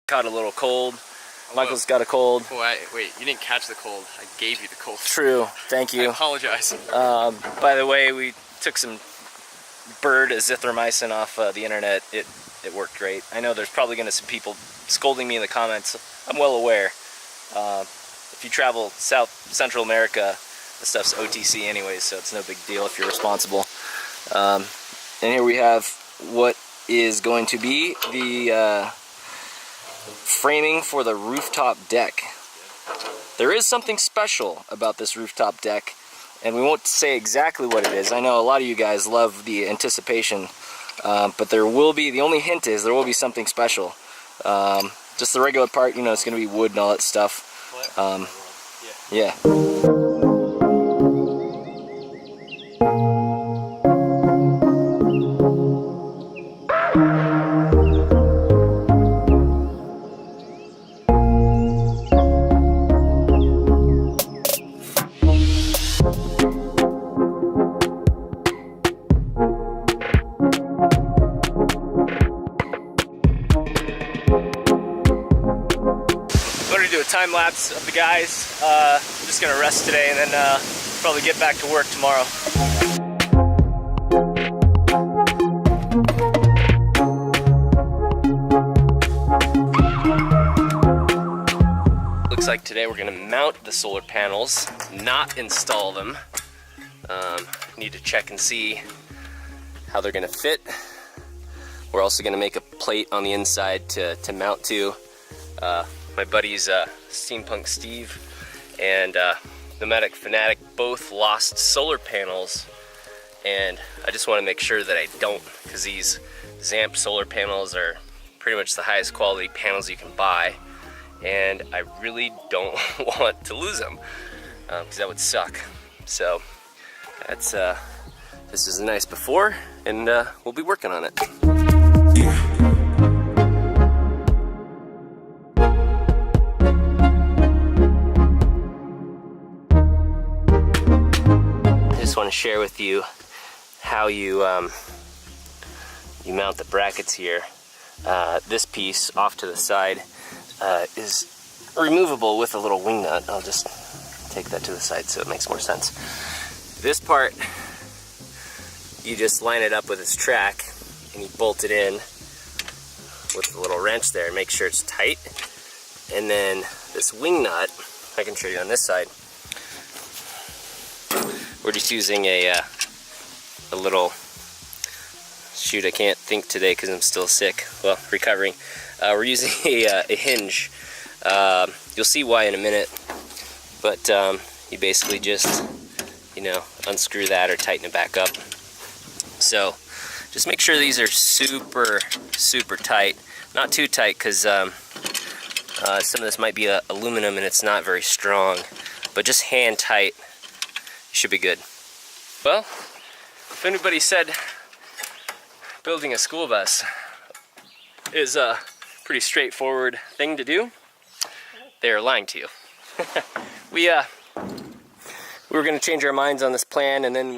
caught a little cold. Michael's got a cold. Wait, you didn't catch the cold. I gave you the cold. True, thank you. I apologize. By the way, we took some bird azithromycin off the internet. It worked great. I know there's probably going to be some people scolding me in the comments. I'm well aware. If you travel South Central America, the stuff's OTC anyways, so it's no big deal if you're responsible. And here we have what is going to be the framing for the rooftop deck. There is something special about this rooftop deck, and we won't say exactly what it is. I know a lot of you guys love the anticipation, but there will be, the only hint is there will be something special. Just the regular part, you know, it's going to be wood and all that stuff. Yeah. Time lapse of the guys. I'm just gonna rest today and then probably get back to work tomorrow. Looks like today we're gonna mount the solar panels, not install them. Need to check and see how they're gonna fit. We're also gonna make a plate on the inside to mount to. My buddies Steampunk Steve and Nomadic Fanatic both lost solar panels, and I just want to make sure that I don't, because these Zamp solar panels are pretty much the highest quality panels you can buy, and I really don't want to lose them, because that would suck. So that's this is a nice before, and we'll be working on it. Want to share with you how you you mount the brackets here. This piece off to the side is removable with a little wing nut. I'll just take that to the side so it makes more sense. This part, you just line it up with this track and you bolt it in with the little wrench there and make sure it's tight. And then this wing nut, I can show you on this side. We're just using a little, shoot, I can't think today because I'm still sick, well, recovering. We're using a hinge. You'll see why in a minute, but you basically just, you know, unscrew that or tighten it back up. So just make sure these are super, super tight. Not too tight, because some of this might be aluminum and it's not very strong, but just hand tight. Should be good. Well, if anybody said building a school bus is a pretty straightforward thing to do, they are lying to you. We were going to change our minds on this plan, and then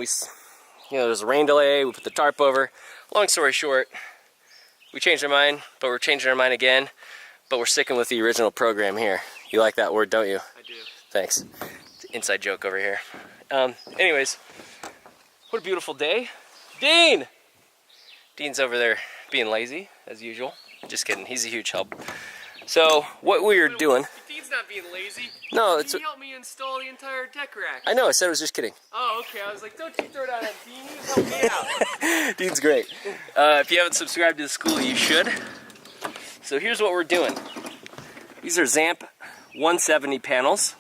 there's a rain delay, we put the tarp over. Long story short, we changed our mind, but we're changing our mind again, but we're sticking with the original program here. You like that word, don't you? I do. Thanks. It's an inside joke over here. Anyways, what a beautiful day. Dean! Dean's over there being lazy, as usual. Just kidding, he's a huge help. So, what we are doing... Dean's not being lazy. No, it's... He helped me install the entire deck rack. I know, I said I was just kidding. Oh, okay, I was like, don't you throw it out on Dean, you help me out. Dean's great. If you haven't subscribed to the school, you should. So here's what we're doing. These are Zamp 170 panels.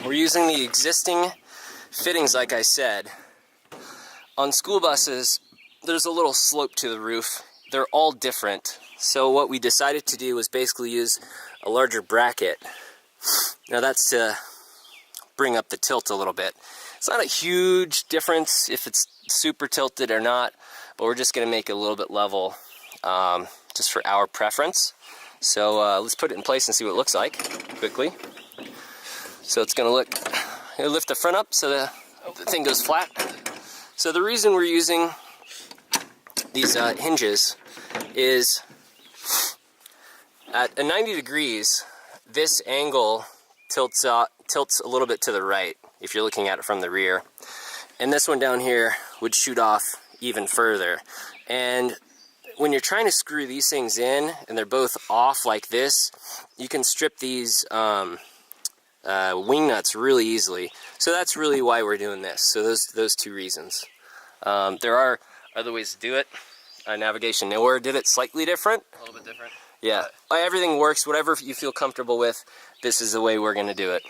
We're using the existing fittings, like I said. On school buses, there's a little slope to the roof. They're all different. So what we decided to do was basically use a larger bracket. Now that's to bring up the tilt a little bit. It's not a huge difference if it's super tilted or not, but we're just gonna make it a little bit level, just for our preference. So let's put it in place and see what it looks like quickly. So it's going to look, lift the front up so the thing goes flat. So the reason we're using these hinges is At 90 degrees, this angle tilts a little bit to the right if you're looking at it from the rear. And this one down here would shoot off even further. And when you're trying to screw these things in and they're both off like this, you can strip these wing nuts really easily. So that's really why we're doing this. So those two reasons. There are other ways to do it. Navigation Nowhere did it slightly different. A little bit different. Yeah, everything works. Whatever you feel comfortable with, this is the way we're going to do it.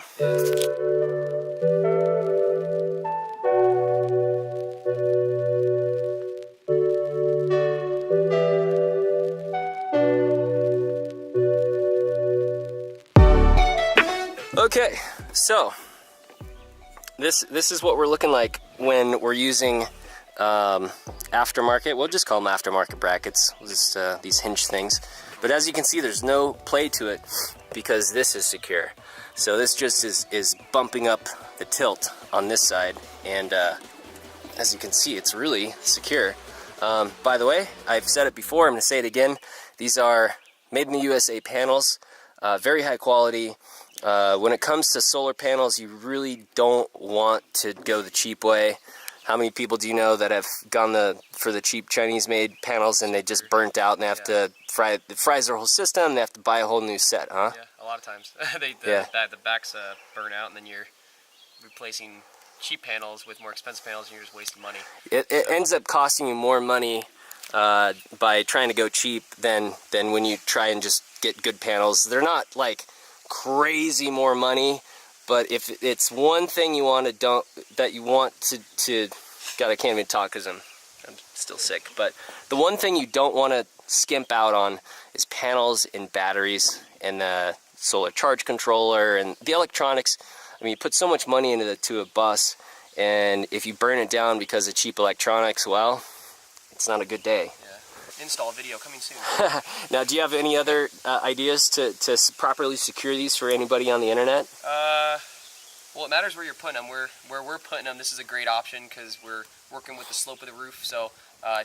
Okay, so this is what we're looking like when we're using aftermarket. We'll just call them aftermarket brackets, just these hinge things. But as you can see, there's no play to it because this is secure. So this just is bumping up the tilt on this side, and as you can see, it's really secure. By the way, I've said it before, I'm going to say it again. These are made in the USA panels, very high quality. When it comes to solar panels, you really don't want to go the cheap way. How many people do you know that have gone for the cheap Chinese-made panels and they just burnt out and they have to it fries their whole system and they have to buy a whole new set, huh? Yeah, a lot of times. the backs burn out and then you're replacing cheap panels with more expensive panels and you're just wasting money. It ends up costing you more money by trying to go cheap than when you try and just get good panels. They're not like crazy more money, but if it's one thing you want to God, I can't even talk because I'm still sick, but the one thing you don't want to skimp out on is panels and batteries and the solar charge controller and the electronics. I mean, you put so much money into a bus, and if you burn it down because of cheap electronics, well, it's not a good day. Yeah. Install video coming soon. Now, do you have any other ideas to properly secure these for anybody on the internet? Well, it matters where you're putting them. Where we're putting them, this is a great option because we're working with the slope of the roof. So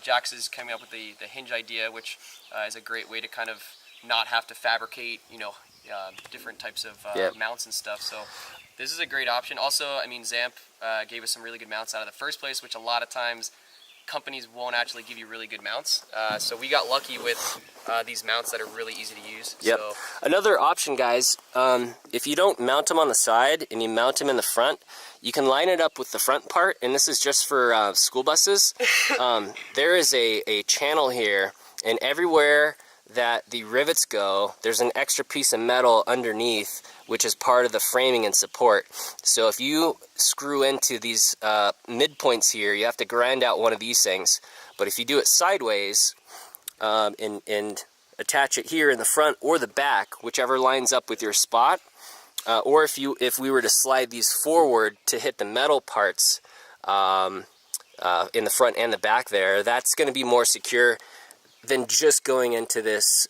Jax is coming up with the hinge idea, which is a great way to kind of not have to fabricate, different types of mounts and stuff. So this is a great option. Also, I mean, Zamp gave us some really good mounts out of the first place, which a lot of times companies won't actually give you really good mounts. So we got lucky with these mounts that are really easy to use. Yep. So, another option, guys, if you don't mount them on the side and you mount them in the front, you can line it up with the front part, and this is just for school buses. There is a channel here, and everywhere that the rivets go, there's an extra piece of metal underneath, which is part of the framing and support. So if you screw into these midpoints here, you have to grind out one of these things. But if you do it sideways and attach it here in the front or the back, whichever lines up with your spot, or if we were to slide these forward to hit the metal parts in the front and the back there, that's going to be more secure than just going into this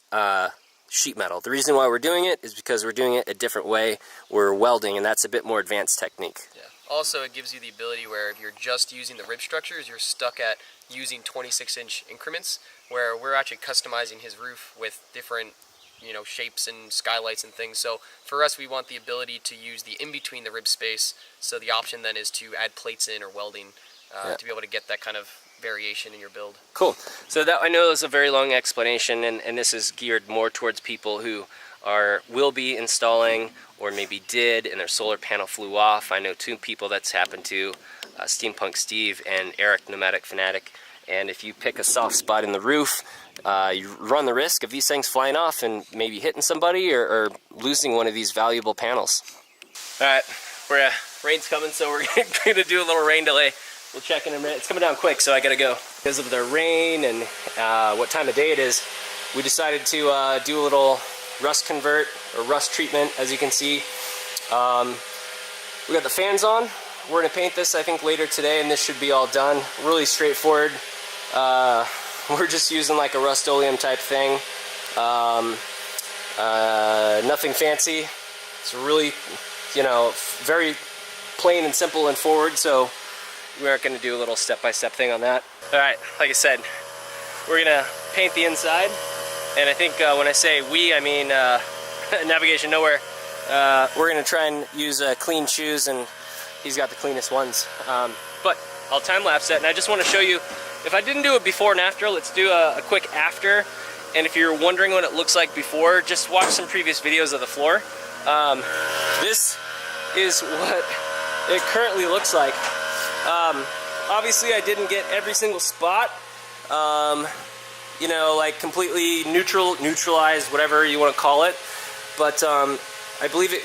sheet metal. The reason why we're doing it is because we're doing it a different way. We're welding, and that's a bit more advanced technique. yeah. Also, it gives you the ability where if you're just using the rib structures, you're stuck at using 26-inch increments, where we're actually customizing his roof with different shapes and skylights and things. So for us, we want the ability to use the in-between the rib space. So the option then is to add plates in or welding to be able to get that kind of variation in your build. Cool. So that, I know is a very long explanation, and this is geared more towards people who will be installing or maybe did and their solar panel flew off. I know two people that's happened to, Steampunk Steve and Eric Pneumatic Fanatic. And if you pick a soft spot in the roof, you run the risk of these things flying off and maybe hitting somebody or losing one of these valuable panels. All right, rain's coming, so we're going to do a little rain delay. We'll check in a minute. It's coming down quick, so I gotta go. Because of the rain and what time of day it is, we decided to do a little rust convert or rust treatment, as you can see. We got the fans on. We're gonna paint this, I think, later today, and this should be all done. Really straightforward. We're just using like a Rust-Oleum type thing. Nothing fancy. It's really, very plain and simple and forward, so we aren't going to do a little step-by-step thing on that. Alright, like I said, we're going to paint the inside. And I think when I say we, I mean Navigation Nowhere. We're gonna try and use clean shoes, and he's got the cleanest ones. But I'll time lapse that, and I just want to show you, if I didn't do it before and after, let's do a quick after. And if you're wondering what it looks like before, just watch some previous videos of the floor. This is what it currently looks like. Obviously I didn't get every single spot, you know, like completely neutralized, whatever you want to call it. But I believe it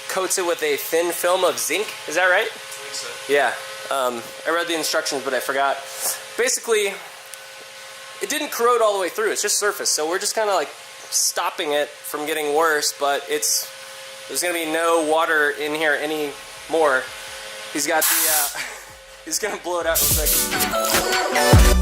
coats it with a thin film of zinc. Is that right? I think so. Yeah. I read the instructions, but I forgot. Basically, it didn't corrode all the way through. It's just surface. So we're just kind of like stopping it from getting worse, but there's going to be no water in here anymore. He's got the, he's going to blow it out real quick.